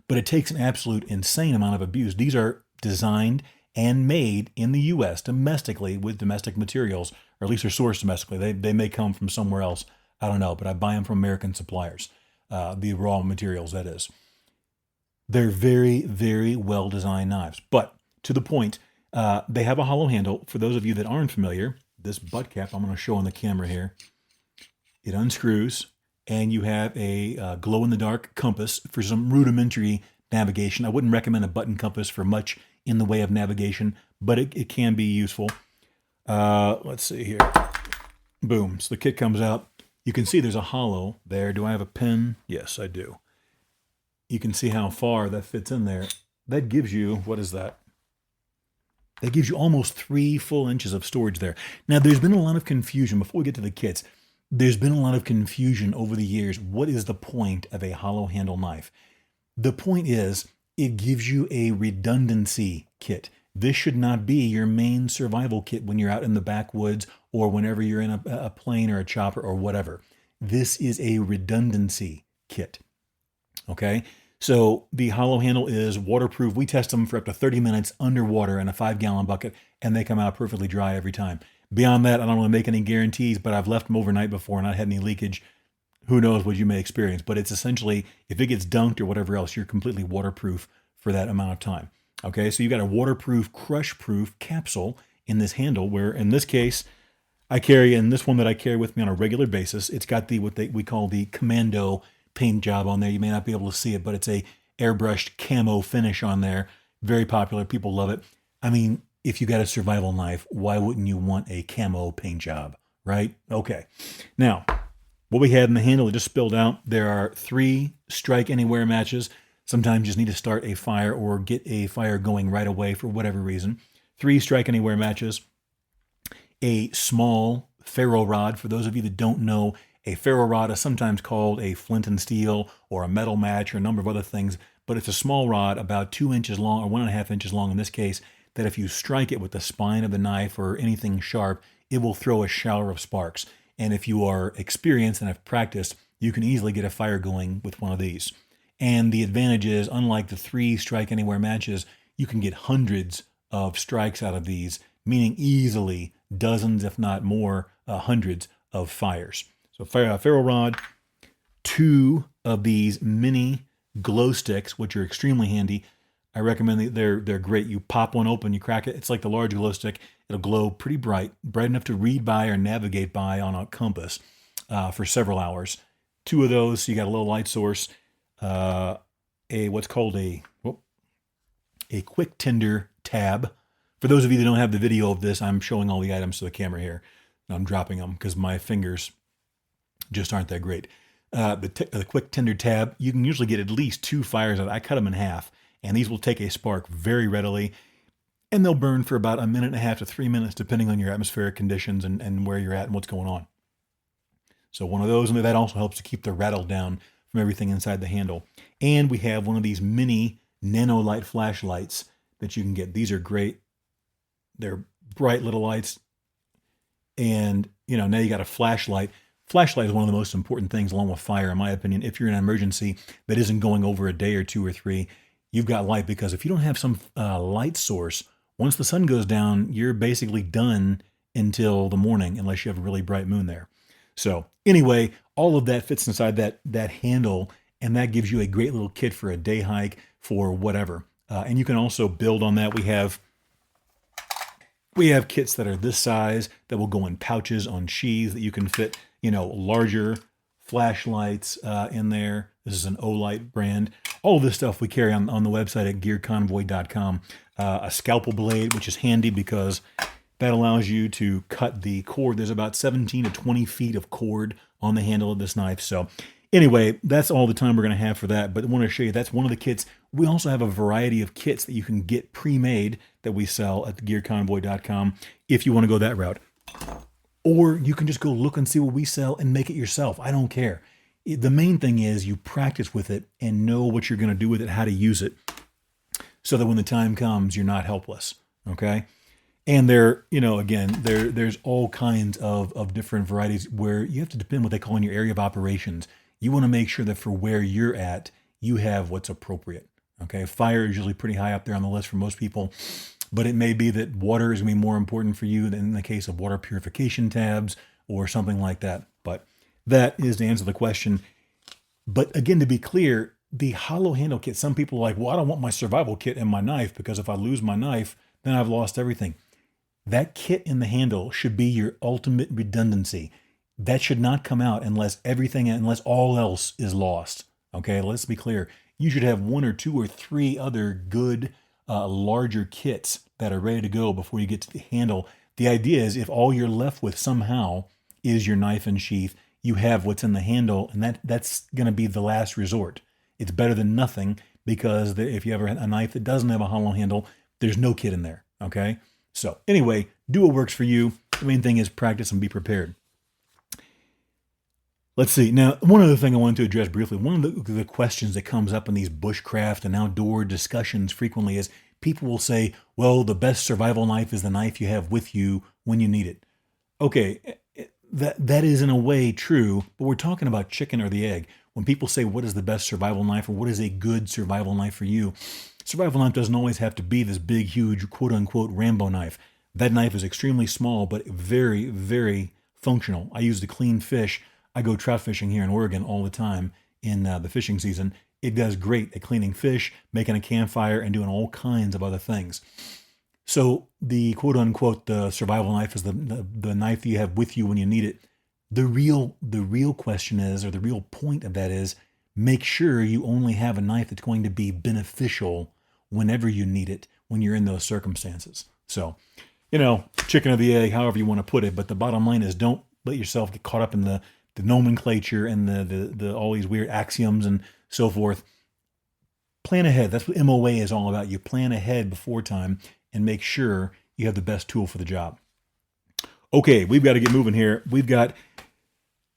But it takes an absolute insane amount of abuse. These are designed and made in the U.S. domestically with domestic materials, or at least they're sourced domestically. They may come from somewhere else. I don't know, but I buy them from American suppliers, the raw materials, that is. They're very, very well-designed knives. But to the point, they have a hollow handle. For those of you that aren't familiar, this butt cap I'm going to show on the camera here, it unscrews, and you have a glow-in-the-dark compass for some rudimentary navigation. I wouldn't recommend a button compass for much in the way of navigation, but it can be useful. Let's see here. Boom. So the kit comes out. You can see there's a hollow there. Do I have a pin? Yes, I do. You can see how far that fits in there. That gives you, what is that? That gives you almost 3 full inches of storage there. Now, there's been a lot of confusion. Before we get to the kits, there's been a lot of confusion over the years. What is the point of a hollow handle knife? The point is, it gives you a redundancy kit. This should not be your main survival kit when you're out in the backwoods or whenever you're in a plane or a chopper or whatever. This is a redundancy kit. Okay? So the hollow handle is waterproof. We test them for up to 30 minutes underwater in a 5-gallon bucket, and they come out perfectly dry every time. Beyond that, I don't want to make any guarantees, but I've left them overnight before and not had any leakage. Who knows what you may experience, but it's essentially, if it gets dunked or whatever else, you're completely waterproof for that amount of time. Okay, so you got a waterproof, crush-proof capsule in this handle, where in this case, I carry, and this one that I carry with me on a regular basis, it's got we call the Commando paint job on there. You may not be able to see it, but it's a airbrushed camo finish on there. Very popular. People love it. I mean, if you got a survival knife, why wouldn't you want a camo paint job, right? Okay. Now, what we had in the handle, it just spilled out. There are 3 strike anywhere matches. Sometimes you just need to start a fire or get a fire going right away for whatever reason. 3 strike anywhere matches. A small ferro rod. For those of you that don't know, a ferro rod is sometimes called a flint and steel or a metal match or a number of other things, but it's a small rod about 2 inches long or 1.5 inches long in this case, that if you strike it with the spine of the knife or anything sharp, it will throw a shower of sparks. And if you are experienced and have practiced, you can easily get a fire going with one of these. And the advantage is, unlike the 3 strike anywhere matches, you can get hundreds of strikes out of these, meaning easily dozens, if not more, hundreds of fires. So ferro rod, 2 of these mini glow sticks, which are extremely handy. I recommend they're great. You pop one open, you crack it. It's like the large glow stick. It'll glow pretty bright enough to read by or navigate by on a compass for several hours. 2 of those, so you got a little light source. What's called a quick tinder tab. For those of you that don't have the video of this, I'm showing all the items to the camera here. I'm dropping them because my fingers just aren't that great. The quick tinder tab, you can usually get at least 2 fires out. I cut them in half, and these will take a spark very readily, and they'll burn for about 1.5 to 3 minutes, depending on your atmospheric conditions and where you're at and what's going on. So one of those, and that also helps to keep the rattle down from everything inside the handle. And we have one of these mini nanolight flashlights that you can get. These are great. They're bright little lights. And, now you got a flashlight. Flashlight is one of the most important things, along with fire, in my opinion. If you're in an emergency that isn't going over a day or 2 or 3, you've got light, because if you don't have some light source, once the sun goes down, you're basically done until the morning, unless you have a really bright moon there. So anyway, all of that fits inside that handle, and that gives you a great little kit for a day hike, for whatever. And you can also build on that. We have kits that are this size that will go in pouches on sheaths that you can fit, larger flashlights in there. This is an Olight brand. All this stuff we carry on the website at gearconvoy.com. A scalpel blade, which is handy because That allows you to cut the cord. There's about 17 to 20 feet of cord on the handle of this knife. So anyway, that's all the time we're going to have for that. But I want to show you that's one of the kits. We also have a variety of kits that you can get pre-made that we sell at thegearconvoy.com if you want to go that route. Or you can just go look and see what we sell and make it yourself. I don't care. The main thing is you practice with it and know what you're going to do with it, how to use it, so that when the time comes, you're not helpless. Okay? And there's all kinds of different varieties where you have to depend what they call in your area of operations. You want to make sure that for where you're at, you have what's appropriate. Okay, fire is usually pretty high up there on the list for most people, but it may be that water is going to be more important for you than in the case of water purification tabs or something like that. But that is to answer the question. But again, to be clear, the hollow handle kit, some people are like, well, I don't want my survival kit in my knife because if I lose my knife, then I've lost everything. That kit in the handle should be your ultimate redundancy. That should not come out unless all else is lost. Okay, let's be clear. You should have 1 or 2 or 3 other good, larger kits that are ready to go before you get to the handle. The idea is if all you're left with somehow is your knife and sheath, you have what's in the handle, and that's going to be the last resort. It's better than nothing because if you have a knife that doesn't have a hollow handle, there's no kit in there. Okay. So anyway, do what works for you. The main thing is practice and be prepared. Let's see. Now, one other thing I wanted to address briefly, one of the questions that comes up in these bushcraft and outdoor discussions frequently is people will say, well, the best survival knife is the knife you have with you when you need it. Okay, that is in a way true, but we're talking about chicken or the egg. When people say, what is the best survival knife or what is a good survival knife for you? Survival knife doesn't always have to be this big, huge, quote-unquote Rambo knife. That knife is extremely small, but very, very functional. I use to clean fish. I go trout fishing here in Oregon all the time in the fishing season. It does great at cleaning fish, making a campfire, and doing all kinds of other things. So the quote-unquote the survival knife is the knife that you have with you when you need it. The real question is, or the real point of that is, make sure you only have a knife that's going to be beneficial whenever you need it, when you're in those circumstances. So, chicken or the egg, however you want to put it, but the bottom line is don't let yourself get caught up in the nomenclature and the all these weird axioms and so forth. Plan ahead. That's what MOA is all about. You plan ahead before time and make sure you have the best tool for the job. Okay, we've got to get moving here.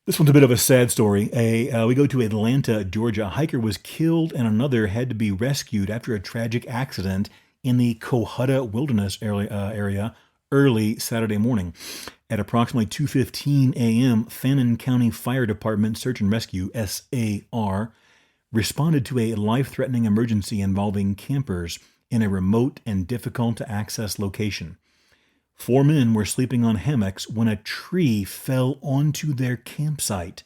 This one's a bit of a sad story. We go to Atlanta, Georgia. A hiker was killed and another had to be rescued after a tragic accident in the Cohutta Wilderness area early Saturday morning. At approximately 2:15 a.m., Fannin County Fire Department Search and Rescue, SAR, responded to a life-threatening emergency involving campers in a remote and difficult-to-access location. 4 men were sleeping on hammocks when a tree fell onto their campsite,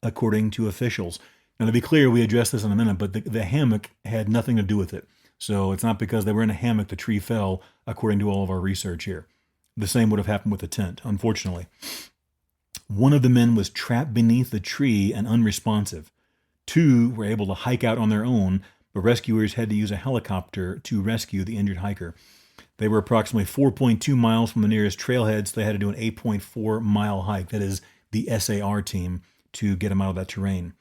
according to officials. Now, to be clear, we address this in a minute, but the hammock had nothing to do with it. So it's not because they were in a hammock the tree fell, according to all of our research here. The same would have happened with the tent, unfortunately. One of the men was trapped beneath the tree and unresponsive. 2 were able to hike out on their own, but rescuers had to use a helicopter to rescue the injured hiker. They were approximately 4.2 miles from the nearest trailhead, so they had to do an 8.4-mile hike. That is the SAR team to get them out of that terrain.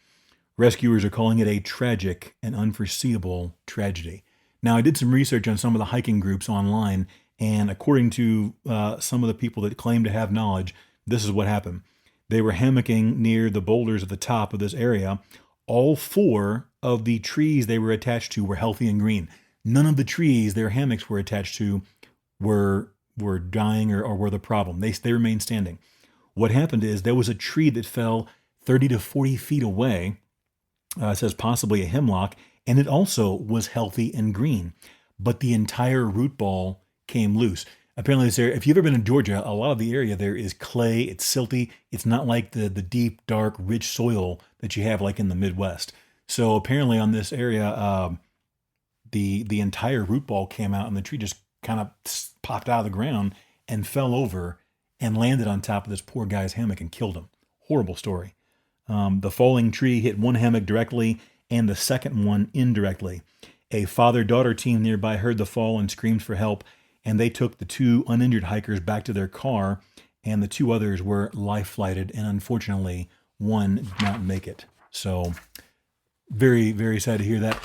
Rescuers are calling it a tragic and unforeseeable tragedy. Now, I did some research on some of the hiking groups online, and according to some of the people that claim to have knowledge, this is what happened. They were hammocking near the boulders at the top of this area. All 4 of the trees they were attached to were healthy and green. None of the trees their hammocks were attached to were dying or were the problem. They remained standing. What happened is there was a tree that fell 30 to 40 feet away. It says possibly a hemlock, and it also was healthy and green. But the entire root ball came loose. Apparently this area, if you've ever been in Georgia, a lot of the area there is clay, it's silty. It's not like the deep, dark, rich soil that you have like in the Midwest. So apparently on this area, the entire root ball came out and the tree just kind of popped out of the ground and fell over and landed on top of this poor guy's hammock and killed him. Horrible story. The falling tree hit one hammock directly and the second one indirectly. A father-daughter team nearby heard the fall and screamed for help, and they took the 2 uninjured hikers back to their car, and the 2 others were life flighted, and unfortunately, one did not make it. So very, very sad to hear that.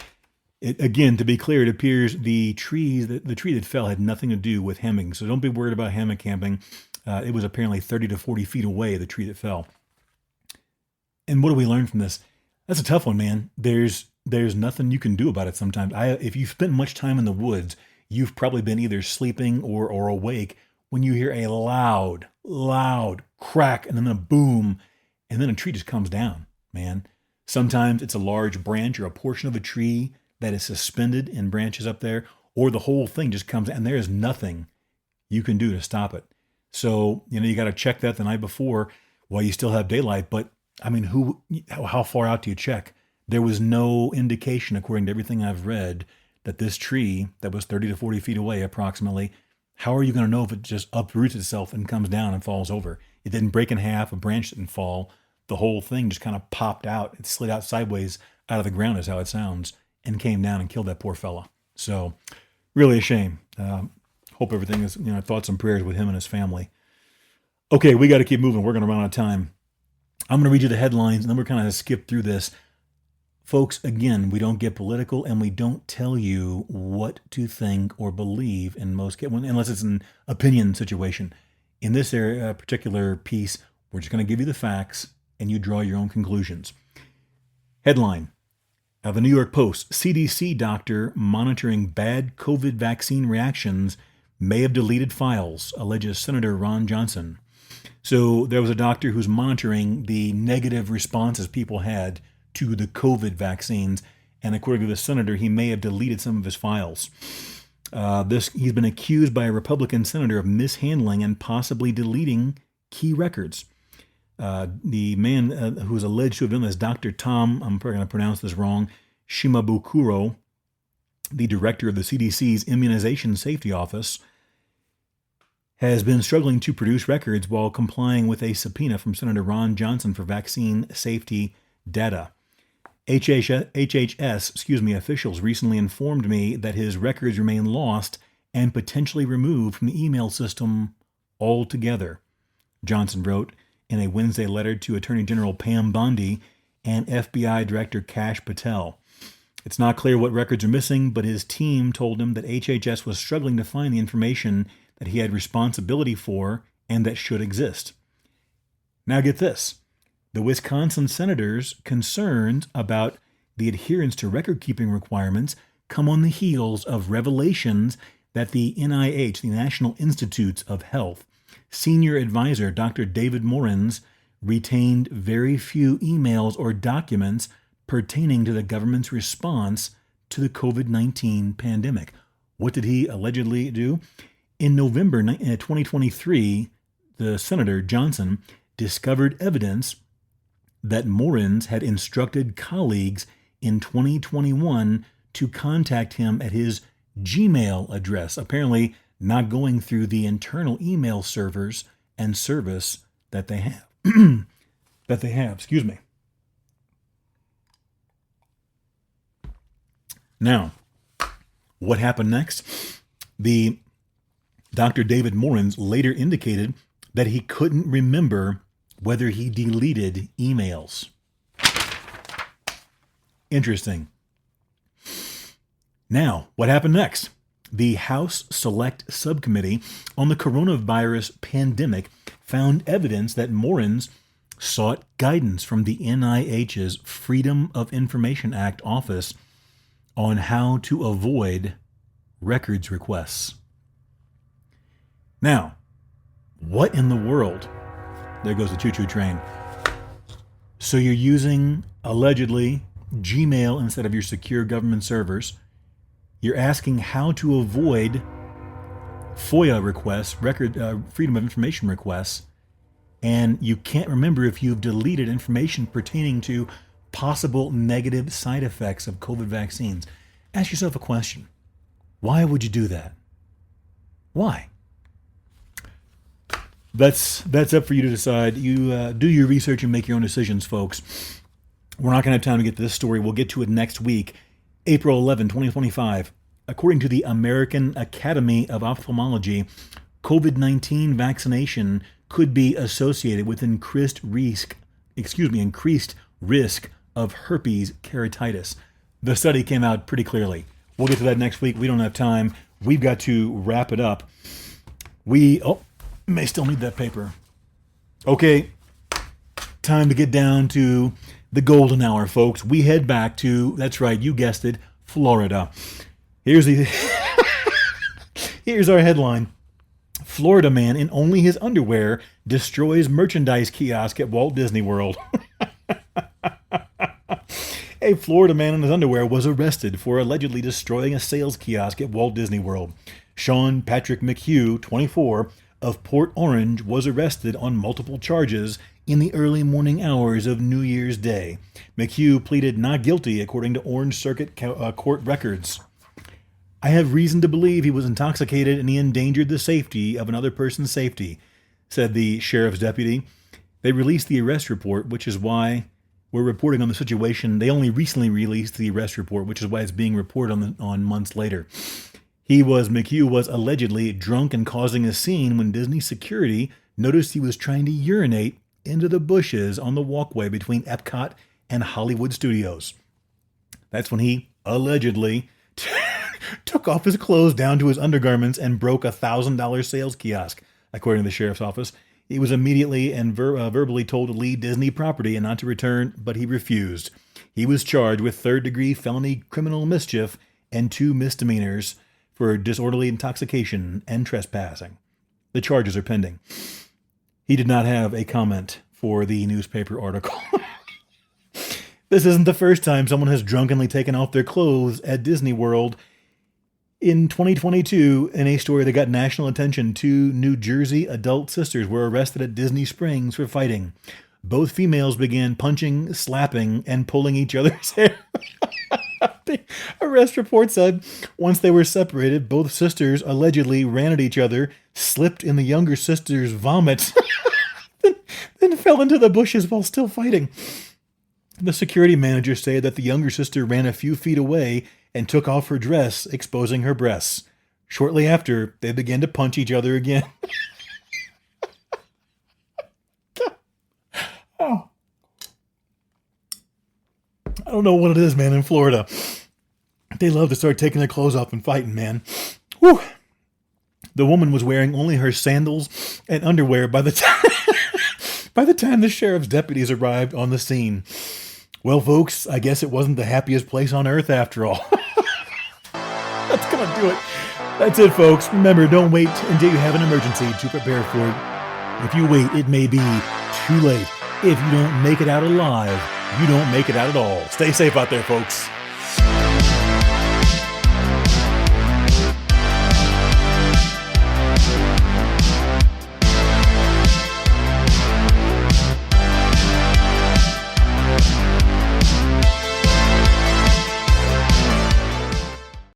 Again, to be clear, it appears the tree that fell had nothing to do with hemming. So don't be worried about hammock camping. It was apparently 30 to 40 feet away, the tree that fell. And what do we learn from this? That's a tough one, man. There's nothing you can do about it sometimes. If you've spent much time in the woods, you've probably been either sleeping or awake when you hear a loud crack and then a boom, and then a tree just comes down, man. Sometimes it's a large branch or a portion of a tree that is suspended in branches up there, or the whole thing just comes, and there is nothing you can do to stop it. So, you got to check that the night before while you still have daylight. But I mean, how far out do you check? There was no indication, according to everything I've read, that this tree that was 30 to 40 feet away approximately, how are you going to know if it just uproots itself and comes down and falls over? It didn't break in half, a branch didn't fall. The whole thing just kind of popped out. It slid out sideways out of the ground is how it sounds, and came down and killed that poor fella. So really a shame. Hope everything is, thoughts and prayers with him and his family. Okay, we got to keep moving. We're going to run out of time. I'm going to read you the headlines, and then we're kind of skip through this. Folks, again, we don't get political, and we don't tell you what to think or believe in most cases, unless it's an opinion situation. In this particular piece, we're just going to give you the facts, and you draw your own conclusions. Headline. The New York Post, CDC doctor monitoring bad COVID vaccine reactions may have deleted files, alleges Senator Ron Johnson. So there was a doctor who's monitoring the negative responses people had to the COVID vaccines, and according to the senator, he may have deleted some of his files. He's been accused by a Republican senator of mishandling and possibly deleting key records. The man who is alleged to have done this, Dr. Tom, I'm probably going to pronounce this wrong, Shimabukuro, the director of the CDC's Immunization Safety Office, has been struggling to produce records while complying with a subpoena from Senator Ron Johnson for vaccine safety data. HHS officials recently informed me that his records remain lost and potentially removed from the email system altogether, Johnson wrote in a Wednesday letter to Attorney General Pam Bondi and FBI Director Kash Patel. It's not clear what records are missing, but his team told him that HHS was struggling to find the information that he had responsibility for and that should exist. Now get this. The Wisconsin senators' concerns about the adherence to record-keeping requirements come on the heels of revelations that the NIH, the National Institutes of Health, senior advisor Dr. David Morens retained very few emails or documents pertaining to the government's response to the COVID-19 pandemic. What did he allegedly do? In November 2023, the Senator Johnson discovered evidence that Morens had instructed colleagues in 2021 to contact him at his Gmail address, apparently not going through the internal email servers and service that they have. Excuse me. Now, what happened next? The Dr. David Morens later indicated that he couldn't remember whether he deleted emails. Interesting. Now, what happened next? The House Select Subcommittee on the Coronavirus Pandemic found evidence that Morens sought guidance from the NIH's Freedom of Information Act office on how to avoid records requests. Now, what in the world? There goes the choo-choo train. So you're using, allegedly, Gmail instead of your secure government servers. You're asking how to avoid FOIA requests, Freedom of Information requests, and you can't remember if you've deleted information pertaining to possible negative side effects of COVID vaccines. Ask yourself a question. Why would you do that? Why? That's up for you to decide. You do your research and make your own decisions, folks. We're not going to have time to get to this story. We'll get to it next week. April 11, 2025. according to the American Academy of Ophthalmology, COVID-19 vaccination could be associated with increased risk of herpes keratitis. The study came out pretty clearly. We'll get to that next week. We don't have time. We've got to wrap it up. We may still need that paper. Okay, time to get down to the golden hour, folks. We head back to, that's right, you guessed it, Florida. Here's our headline. Florida man in only his underwear destroys merchandise kiosk at Walt Disney World. A Florida man in his underwear was arrested for allegedly destroying a sales kiosk at Walt Disney World. Sean Patrick McHugh, 24, of Port Orange, was arrested on multiple charges in the early morning hours of New Year's Day. McHugh pleaded not guilty, according to Orange Circuit Court records. I have reason to believe he was intoxicated and he endangered the safety of another person's safety, said the sheriff's deputy. They released the arrest report, which is why we're reporting on the situation. They only recently released the arrest report, which is why it's being reported on months later. McHugh was allegedly drunk and causing a scene when Disney security noticed he was trying to urinate into the bushes on the walkway between Epcot and Hollywood Studios. That's when he allegedly took off his clothes down to his undergarments and broke a $1,000 sales kiosk, according to the sheriff's office. He was immediately and verbally told to leave Disney property and not to return, but he refused. He was charged with third-degree felony criminal mischief and 2 misdemeanors for disorderly intoxication and trespassing. The charges are pending. He did not have a comment for the newspaper article. This isn't the first time someone has drunkenly taken off their clothes at Disney World. In 2022, in a story that got national attention, 2 New Jersey adult sisters were arrested at Disney Springs for fighting. Both females began punching, slapping, and pulling each other's hair. The arrest report said once they were separated, both sisters allegedly ran at each other, slipped in the younger sister's vomit, then fell into the bushes while still fighting. The security manager said that the younger sister ran a few feet away and took off her dress, exposing her breasts. Shortly after, they began to punch each other again. Oh. I don't know what it is, man, in Florida. They love to start taking their clothes off and fighting, man. Whew. The woman was wearing only her sandals and underwear by the time the sheriff's deputies arrived on the scene. Well, folks, I guess it wasn't the happiest place on earth after all. That's gonna do it. That's it, folks. Remember, don't wait until you have an emergency to prepare for it. If you wait, it may be too late. If you don't make it out alive, you don't make it out at all. Stay safe out there, folks.